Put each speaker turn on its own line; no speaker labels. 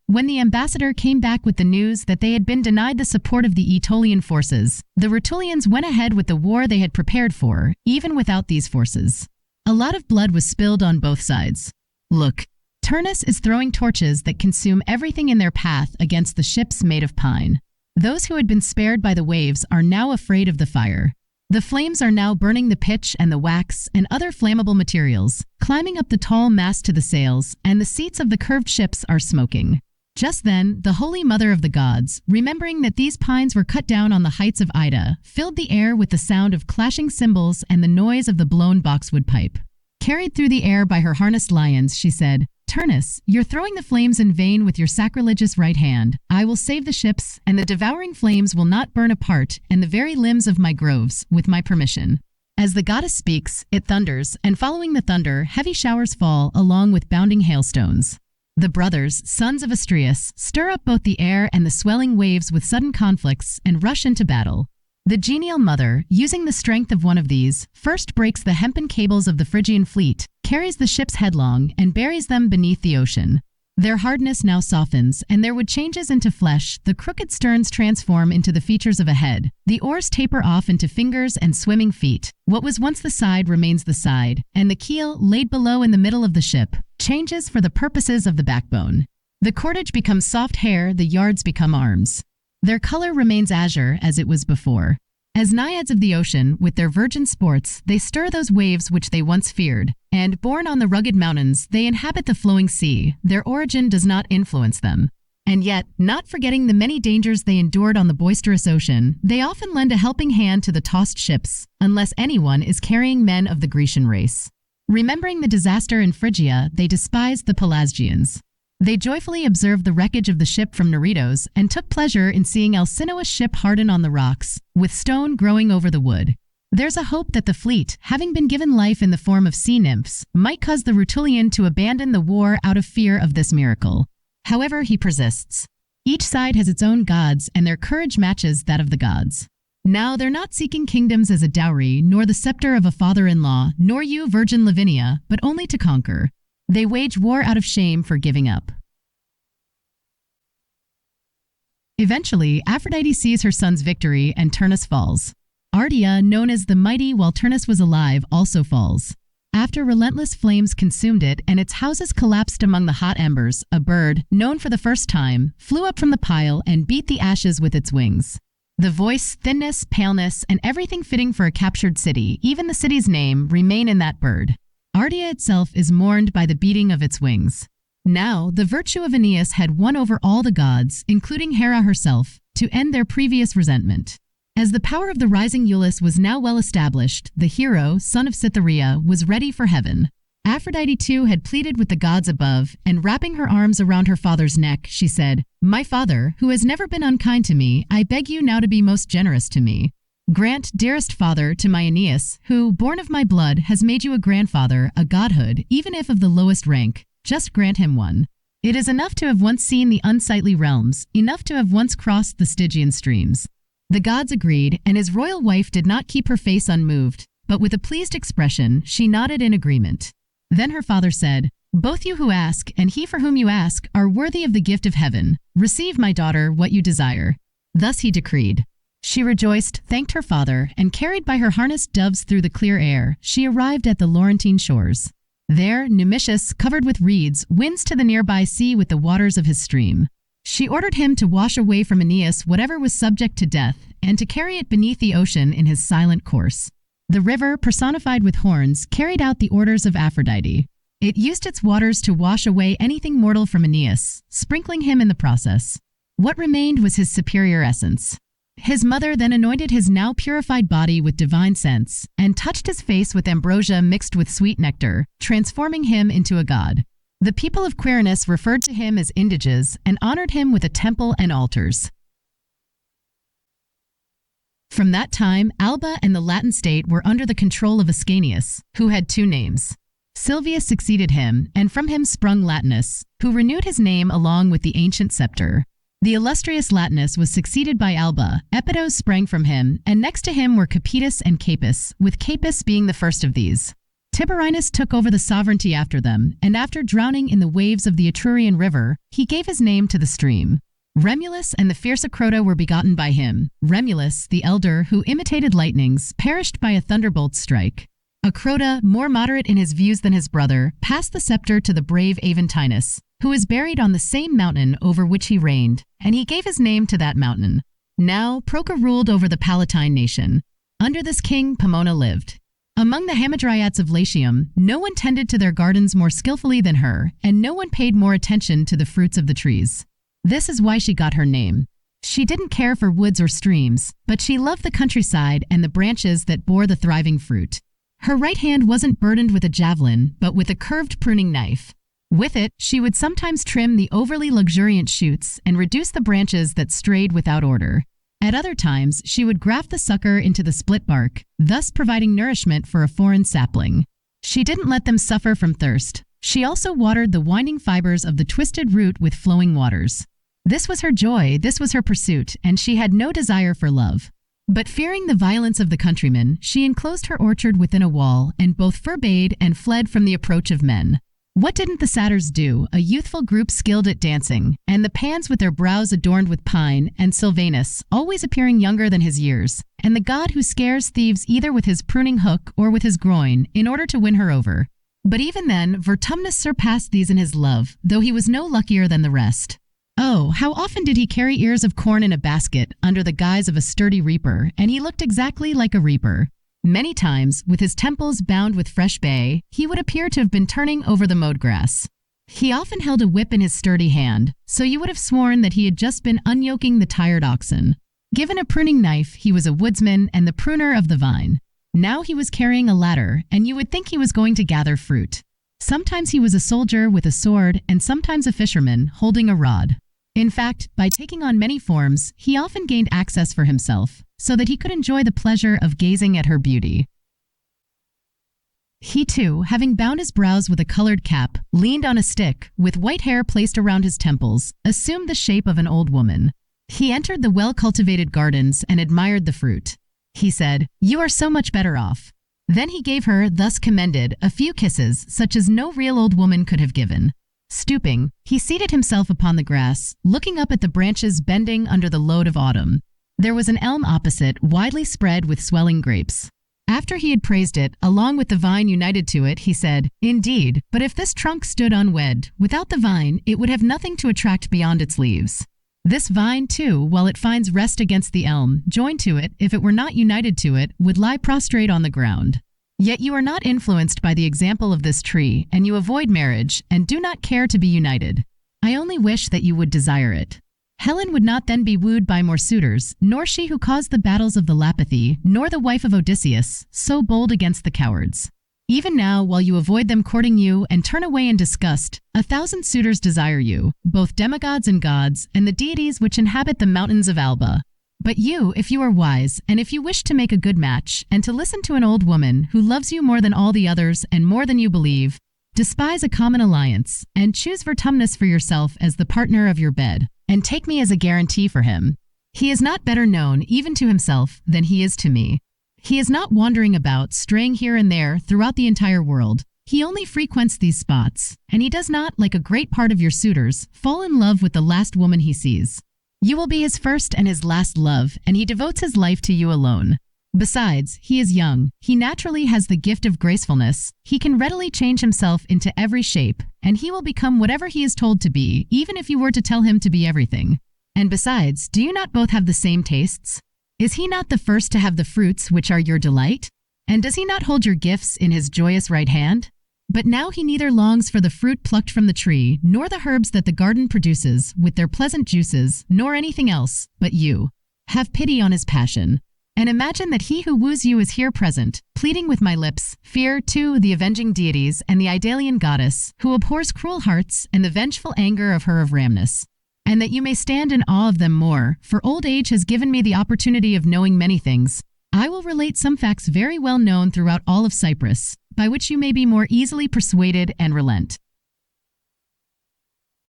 When the ambassador came back with the news that they had been denied the support of the Aetolian forces, the Rutulians went ahead with the war they had prepared for, even without these forces. A lot of blood was spilled on both sides. Look, Turnus is throwing torches that consume everything in their path against the ships made of pine. Those who had been spared by the waves are now afraid of the fire. The flames are now burning the pitch and the wax and other flammable materials, climbing up the tall mast to the sails, and the seats of the curved ships are smoking. Just then, the Holy Mother of the Gods, remembering that these pines were cut down on the heights of Ida, filled the air with the sound of clashing cymbals and the noise of the blown boxwood pipe. Carried through the air by her harnessed lions, she said, "Turnus, you're throwing the flames in vain with your sacrilegious right hand. I will save the ships, and the devouring flames will not burn apart and the very limbs of my groves, with my permission." As the goddess speaks, it thunders, and following the thunder, heavy showers fall along with bounding hailstones. The brothers, sons of Astraeus, stir up both the air and the swelling waves with sudden conflicts and rush into battle. The genial mother, using the strength of one of these, first breaks the hempen cables of the Phrygian fleet, carries the ships headlong, and buries them beneath the ocean. Their hardness now softens, and their wood changes into flesh, the crooked sterns transform into the features of a head, the oars taper off into fingers and swimming feet. What was once the side remains the side, and the keel, laid below in the middle of the ship, changes for the purposes of the backbone. The cordage becomes soft hair, the yards become arms. Their color remains azure as it was before. As naiads of the ocean, with their virgin sports, they stir those waves which they once feared, and, born on the rugged mountains, they inhabit the flowing sea. Their origin does not influence them. And yet, not forgetting the many dangers they endured on the boisterous ocean, they often lend a helping hand to the tossed ships, unless anyone is carrying men of the Grecian race. Remembering the disaster in Phrygia, they despised the Pelasgians. They joyfully observed the wreckage of the ship from Neritos and took pleasure in seeing Alcinoa's ship harden on the rocks, with stone growing over the wood. There's a hope that the fleet, having been given life in the form of sea nymphs, might cause the Rutulian to abandon the war out of fear of this miracle. However, he persists. Each side has its own gods, and their courage matches that of the gods. Now they're not seeking kingdoms as a dowry, nor the scepter of a father-in-law, nor you, Virgin Lavinia, but only to conquer. They wage war out of shame for giving up. Eventually, Aphrodite sees her son's victory and Turnus falls. Ardea, known as the Mighty while Turnus was alive, also falls. After relentless flames consumed it and its houses collapsed among the hot embers, a bird, known for the first time, flew up from the pile and beat the ashes with its wings. The voice, thinness, paleness, and everything fitting for a captured city, even the city's name, remain in that bird. Ardea itself is mourned by the beating of its wings. Now, the virtue of Æneas had won over all the gods, including Hera herself, to end their previous resentment. As the power of the rising Iulus was now well established, the hero, son of Cytherea, was ready for heaven. Aphrodite too had pleaded with the gods above, and wrapping her arms around her father's neck, she said, "My father, who has never been unkind to me, I beg you now to be most generous to me. Grant, dearest father, to my Æneas, who, born of my blood, has made you a grandfather, a godhood, even if of the lowest rank. Just grant him one. It is enough to have once seen the unsightly realms, enough to have once crossed the Stygian streams." The gods agreed, and his royal wife did not keep her face unmoved, but with a pleased expression, she nodded in agreement. Then her father said, "Both you who ask, and he for whom you ask, are worthy of the gift of heaven. Receive, my daughter, what you desire." Thus he decreed. She rejoiced, thanked her father, and carried by her harnessed doves through the clear air, she arrived at the Laurentine shores. There, Numicius, covered with reeds, winds to the nearby sea with the waters of his stream. She ordered him to wash away from Æneas whatever was subject to death, and to carry it beneath the ocean in his silent course. The river, personified with horns, carried out the orders of Aphrodite. It used its waters to wash away anything mortal from Æneas, sprinkling him in the process. What remained was his superior essence. His mother then anointed his now purified body with divine scents, and touched his face with ambrosia mixed with sweet nectar, transforming him into a god. The people of Quirinus referred to him as indiges and honored him with a temple and altars. From that time, Alba and the Latin state were under the control of Ascanius, who had two names. Silvius succeeded him, and from him sprung Latinus, who renewed his name along with the ancient scepter. The illustrious Latinus was succeeded by Alba, Epidos sprang from him, and next to him were Capitus and Capys, with Capys being the first of these. Tiberinus took over the sovereignty after them, and after drowning in the waves of the Etrurian river, he gave his name to the stream. Remulus and the fierce Acrota were begotten by him. Remulus, the elder, who imitated lightnings, perished by a thunderbolt's strike. Acrota, more moderate in his views than his brother, passed the scepter to the brave Aventinus, who is buried on the same mountain over which he reigned, and he gave his name to that mountain. Now, Procra ruled over the Palatine nation. Under this king, Pomona lived. Among the Hamadryads of Latium, no one tended to their gardens more skillfully than her, and no one paid more attention to the fruits of the trees. This is why she got her name. She didn't care for woods or streams, but she loved the countryside and the branches that bore the thriving fruit. Her right hand wasn't burdened with a javelin, but with a curved pruning knife. With it, she would sometimes trim the overly luxuriant shoots and reduce the branches that strayed without order. At other times, she would graft the sucker into the split bark, thus providing nourishment for a foreign sapling. She didn't let them suffer from thirst. She also watered the winding fibers of the twisted root with flowing waters. This was her joy, this was her pursuit, and she had no desire for love. But fearing the violence of the countrymen, she enclosed her orchard within a wall and both forbade and fled from the approach of men. What didn't the satyrs do, a youthful group skilled at dancing, and the Pans with their brows adorned with pine, and Silvanus, always appearing younger than his years, and the god who scares thieves either with his pruning hook or with his groin, in order to win her over. But even then, Vertumnus surpassed these in his love, though he was no luckier than the rest. Oh, how often did he carry ears of corn in a basket under the guise of a sturdy reaper, and he looked exactly like a reaper. Many times, with his temples bound with fresh bay, he would appear to have been turning over the mowed grass. He often held a whip in his sturdy hand, so you would have sworn that he had just been unyoking the tired oxen. Given a pruning knife, he was a woodsman and the pruner of the vine. Now he was carrying a ladder, and you would think he was going to gather fruit. Sometimes he was a soldier with a sword, and sometimes a fisherman, holding a rod. In fact, by taking on many forms, he often gained access for himself, so that he could enjoy the pleasure of gazing at her beauty. He too, having bound his brows with a colored cap, leaned on a stick, with white hair placed around his temples, assumed the shape of an old woman. He entered the well-cultivated gardens and admired the fruit. He said, "You are so much better off." Then he gave her, thus commended, a few kisses, such as no real old woman could have given. Stooping, he seated himself upon the grass, looking up at the branches bending under the load of autumn. There was an elm opposite, widely spread with swelling grapes. After he had praised it, along with the vine united to it, he said, "Indeed, but if this trunk stood unwed, without the vine, it would have nothing to attract beyond its leaves. This vine, too, while it finds rest against the elm, joined to it, if it were not united to it, would lie prostrate on the ground. Yet you are not influenced by the example of this tree, and you avoid marriage, and do not care to be united. I only wish that you would desire it. Helen would not then be wooed by more suitors, nor she who caused the battles of the Lapithae, nor the wife of Odysseus, so bold against the cowards. Even now, while you avoid them courting you and turn away in disgust, 1,000 suitors desire you, both demigods and gods, and the deities which inhabit the mountains of Alba. But you, if you are wise, and if you wish to make a good match, and to listen to an old woman who loves you more than all the others and more than you believe, despise a common alliance, and choose Vertumnus for yourself as the partner of your bed, and take me as a guarantee for him. He is not better known, even to himself, than he is to me. He is not wandering about, straying here and there throughout the entire world. He only frequents these spots, and he does not, like a great part of your suitors, fall in love with the last woman he sees. You will be his first and his last love, and he devotes his life to you alone. Besides, he is young. He naturally has the gift of gracefulness. He can readily change himself into every shape, and he will become whatever he is told to be, even if you were to tell him to be everything. And besides, do you not both have the same tastes? Is he not the first to have the fruits which are your delight? And does he not hold your gifts in his joyous right hand? But now he neither longs for the fruit plucked from the tree, nor the herbs that the garden produces, with their pleasant juices, nor anything else, but you. Have pity on his passion, and imagine that he who woos you is here present, pleading with my lips. Fear, too, the avenging deities and the Idalian goddess, who abhors cruel hearts and the vengeful anger of her of Rhamnus. And that you may stand in awe of them more, for old age has given me the opportunity of knowing many things. I will relate some facts very well known throughout all of Cyprus, by which you may be more easily persuaded and relent.